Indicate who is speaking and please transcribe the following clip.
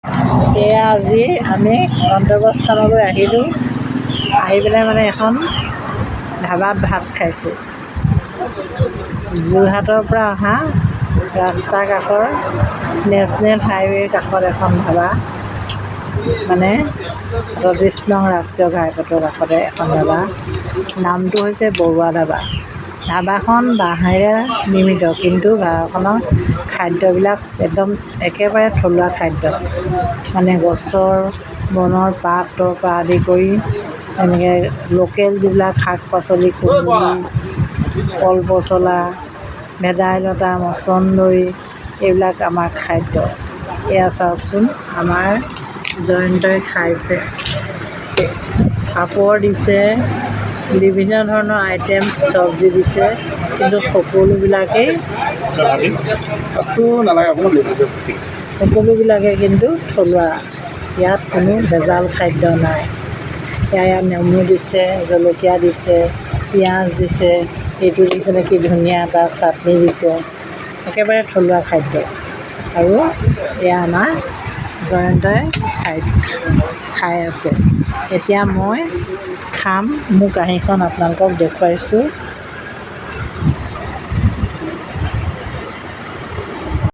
Speaker 1: এয়া আজি আমি গন্তব্যস্থানলৈ আহিলোঁ। আহি পেলাই মানে এখন ধাবাত ভাত খাইছোঁ। যোৰহাটৰ পৰা অহা ৰাস্তাৰ কাষৰ নেশ্যনেল হাইৱেৰ কাষত এখন ধাবা, মানে ৩৭ নং ৰাষ্ট্ৰীয় ঘাইপথৰ কাষতে এখন ধাবা। নামটো হৈছে বৰুৱা ধাবা। ধাবাখন বাঁহেৰে নিৰ্মিত, কিন্তু ধাবাখনৰ খাদ্যবিলাক একদম একেবাৰে থলুৱা খাদ্য, মানে গছৰ বনৰ পাতৰ পৰা আদি কৰি এনেকৈ লোকেল যিবিলাক শাক পাচলি, কুন্দুলি, কলপচলা, ভেদাইলতা, মচন্দৰী, এইবিলাক আমাৰ খাদ্য। এয়া চাওকচোন, আমাৰ জয়ন্তই খাইছে। পাপৰ দিছে, বিভিন্ন ধৰণৰ আইটেম চব্জি দিছে, কিন্তু সকলোবিলাকেই কিন্তু থলুৱা। ইয়াত কোনো ভেজাল খাদ্য নাই। ইয়াত নেমু দিছে, জলকীয়া দিছে, পিঁয়াজ দিছে, এইটো দিছে কি ধুনীয়া এটা চাটনি দিছে, একেবাৰে থলুৱা খাদ্য। আৰু এয়া আমাৰ জয়ন্তই খাই আছে। এতিয়া মই খাম, মোৰ কাঁহীখন আপোনালোকক দেখুৱাইছোঁ।